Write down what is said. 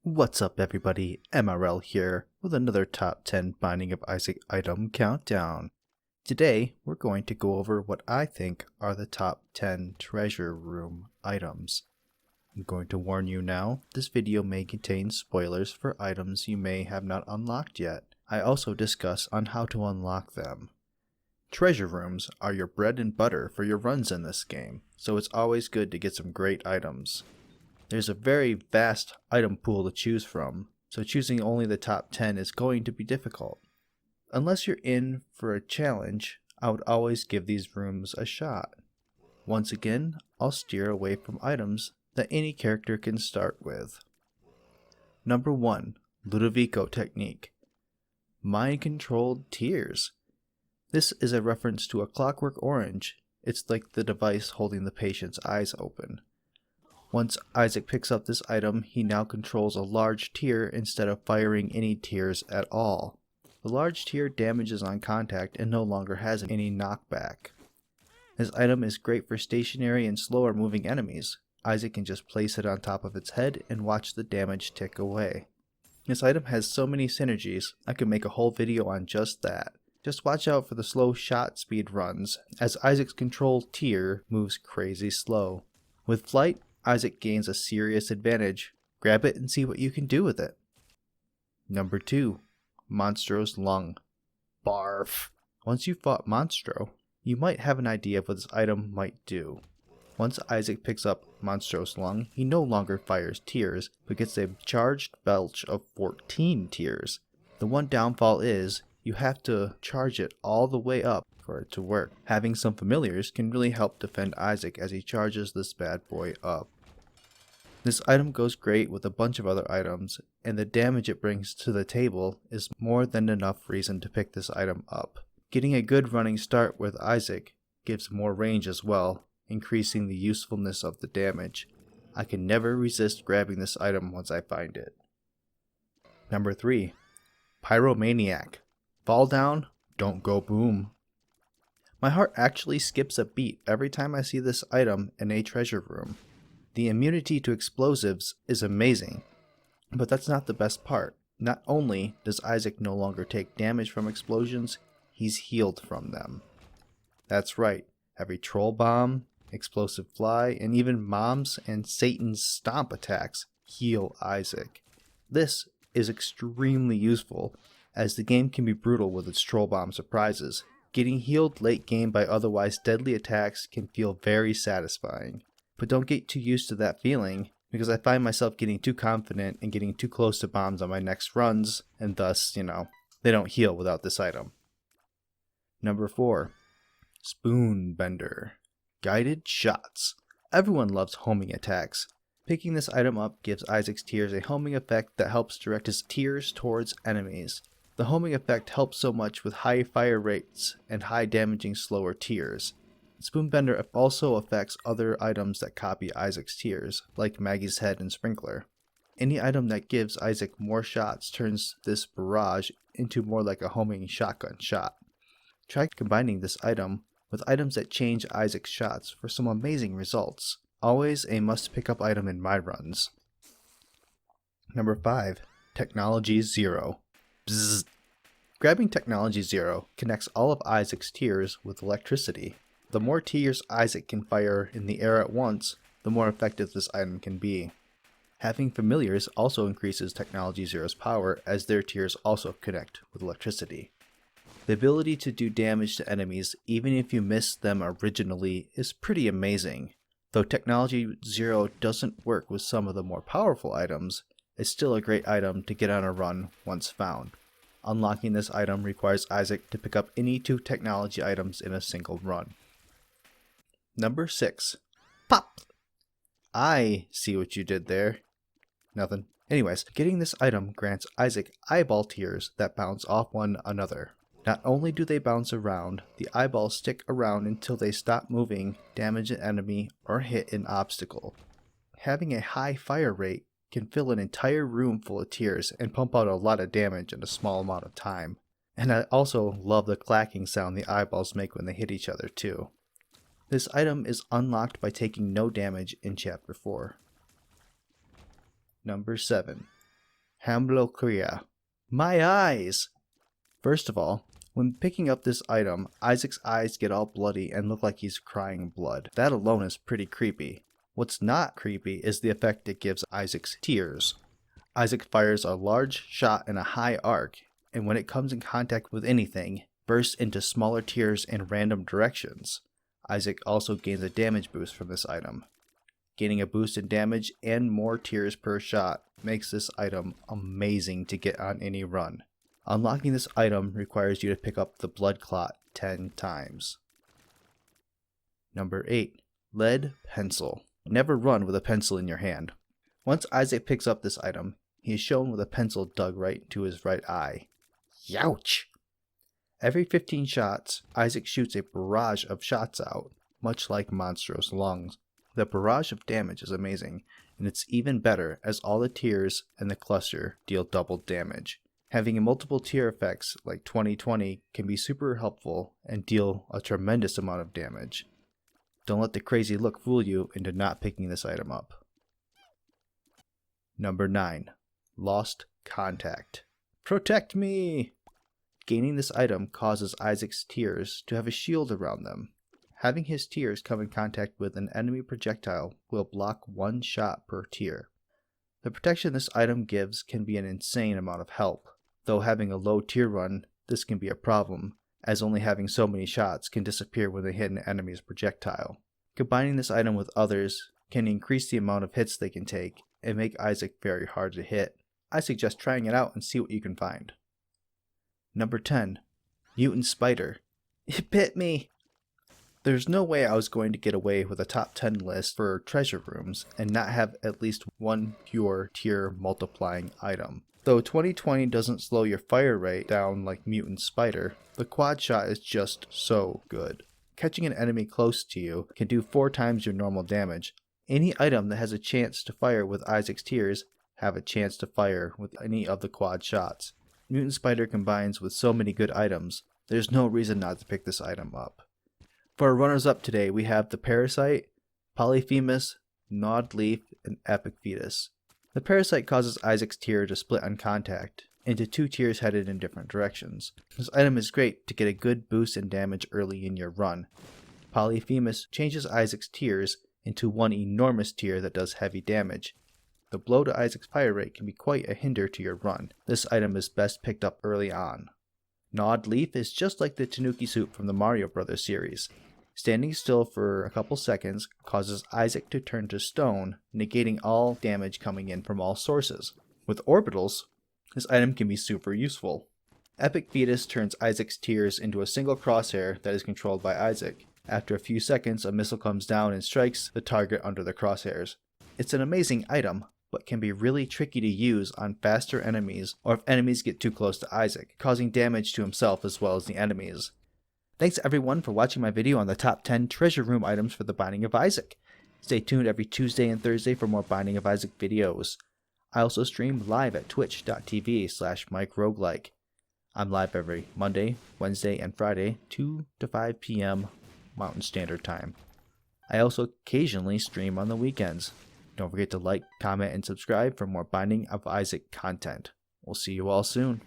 What's up everybody, MRL here with another top 10 Binding of Isaac item countdown. Today we're going to go over what I think are the top 10 treasure room items. I'm going to warn you now, this video may contain spoilers for items you may have not unlocked yet. I also discuss on how to unlock them. Treasure rooms are your bread and butter for your runs in this game, so it's always good to get some great items. There's a very vast item pool to choose from, so choosing only the top 10 is going to be difficult. Unless you're in for a challenge, I would always give these rooms a shot. Once again, I'll steer away from items that any character can start with. Number 1. Ludovico technique. Mind-controlled tears. This is a reference to a Clockwork Orange. It's like the device holding the patient's eyes open. Once Isaac picks up this item, he now controls a large tear instead of firing any tears at all. The large tear damages on contact and no longer has any knockback. This item is great for stationary and slower moving enemies. Isaac can just place it on top of its head and watch the damage tick away. This item has so many synergies, I could make a whole video on just that. Just watch out for the slow shot speed runs, as Isaac's control tier moves crazy slow. With flight, Isaac gains a serious advantage. Grab it and see what you can do with it. Number 2. Monstrous Lung. Barf. Once you've fought Monstro, you might have an idea of what this item might do. Once Isaac picks up Monstrous Lung, he no longer fires tears, but gets a charged belch of 14 tears. The one downfall is, you have to charge it all the way up for it to work. Having some familiars can really help defend Isaac as he charges this bad boy up. This item goes great with a bunch of other items, and the damage it brings to the table is more than enough reason to pick this item up. Getting a good running start with Isaac gives more range as well, increasing the usefulness of the damage. I can never resist grabbing this item once I find it. Number 3. Pyromaniac. Fall down, don't go boom. My heart actually skips a beat every time I see this item in a treasure room. The immunity to explosives is amazing, but that's not the best part. Not only does Isaac no longer take damage from explosions, he's healed from them. That's right, every troll bomb, explosive fly, and even Mom's and Satan's stomp attacks heal Isaac. This is extremely useful, as the game can be brutal with its troll bomb surprises. Getting healed late game by otherwise deadly attacks can feel very satisfying. But don't get too used to that feeling, because I find myself getting too confident and getting too close to bombs on my next runs, and thus, they don't heal without this item. Number 4. Spoonbender. Guided shots. Everyone loves homing attacks. Picking this item up gives Isaac's tears a homing effect that helps direct his tears towards enemies. The homing effect helps so much with high fire rates and high damaging slower tears. Spoonbender also affects other items that copy Isaac's tears, like Maggie's head and Sprinkler. Any item that gives Isaac more shots turns this barrage into more like a homing shotgun shot. Try combining this item with items that change Isaac's shots for some amazing results. Always a must pick up item in my runs. Number 5. Technology 0. Bzzz. Grabbing Technology 0 connects all of Isaac's tears with electricity. The more tears Isaac can fire in the air at once, the more effective this item can be. Having familiars also increases Technology 0's power, as their tears also connect with electricity. The ability to do damage to enemies even if you miss them originally is pretty amazing. Though Technology 0 doesn't work with some of the more powerful items, it's still a great item to get on a run once found. Unlocking this item requires Isaac to pick up any 2 technology items in a single run. Number 6. Pop! I see what you did there. Nothing. Anyways, getting this item grants Isaac eyeball tears that bounce off one another. Not only do they bounce around, the eyeballs stick around until they stop moving, damage an enemy, or hit an obstacle. Having a high fire rate can fill an entire room full of tears and pump out a lot of damage in a small amount of time. And I also love the clacking sound the eyeballs make when they hit each other too. This item is unlocked by taking no damage in Chapter 4. Number 7. Hamblocrea. My eyes! First of all, when picking up this item, Isaac's eyes get all bloody and look like he's crying blood. That alone is pretty creepy. What's not creepy is the effect it gives Isaac's tears. Isaac fires a large shot in a high arc, and when it comes in contact with anything, bursts into smaller tears in random directions. Isaac also gains a damage boost from this item. Gaining a boost in damage and more tears per shot makes this item amazing to get on any run. Unlocking this item requires you to pick up the Blood Clot 10 times. Number 8. Lead Pencil. Never run with a pencil in your hand. Once Isaac picks up this item, he is shown with a pencil dug right into his right eye. Youch! Every 15 shots, Isaac shoots a barrage of shots out, much like Monstrous Lung. The barrage of damage is amazing, and it's even better as all the tears and the cluster deal double damage. Having multiple tear effects like 2020 can be super helpful and deal a tremendous amount of damage. Don't let the crazy look fool you into not picking this item up. Number 9. Lost Contact. Protect me! Gaining this item causes Isaac's tears to have a shield around them. Having his tears come in contact with an enemy projectile will block 1 shot per tear. The protection this item gives can be an insane amount of help, though having a low tear run, this can be a problem, as only having so many shots can disappear when they hit an enemy's projectile. Combining this item with others can increase the amount of hits they can take and make Isaac very hard to hit. I suggest trying it out and see what you can find. Number 10. Mutant Spider. It bit me! There's no way I was going to get away with a top 10 list for treasure rooms and not have at least one pure tier multiplying item. Though 2020 doesn't slow your fire rate down like Mutant Spider, the quad shot is just so good. Catching an enemy close to you can do 4 times your normal damage. Any item that has a chance to fire with Isaac's tears have a chance to fire with any of the quad shots. Mutant Spider combines with so many good items, there's no reason not to pick this item up. For our runners-up today, we have the Parasite, Polyphemus, Gnawed Leaf, and Epic Fetus. The Parasite causes Isaac's tear to split on contact into 2 tears headed in different directions. This item is great to get a good boost in damage early in your run. Polyphemus changes Isaac's tears into 1 enormous tear that does heavy damage. The blow to Isaac's fire rate can be quite a hinder to your run. This item is best picked up early on. Gnawed Leaf is just like the Tanuki Soup from the Mario Bros. Series. Standing still for a couple seconds causes Isaac to turn to stone, negating all damage coming in from all sources. With orbitals, this item can be super useful. Epic Fetus turns Isaac's tears into a single crosshair that is controlled by Isaac. After a few seconds, a missile comes down and strikes the target under the crosshairs. It's an amazing item, but can be really tricky to use on faster enemies or if enemies get too close to Isaac, causing damage to himself as well as the enemies. Thanks everyone for watching my video on the top 10 treasure room items for the Binding of Isaac. Stay tuned every Tuesday and Thursday for more Binding of Isaac videos. I also stream live at twitch.tv/MikeRoguelike. I'm live every Monday, Wednesday, and Friday, 2 to 5 p.m. Mountain Standard Time. I also occasionally stream on the weekends. Don't forget to like, comment, and subscribe for more Binding of Isaac content. We'll see you all soon.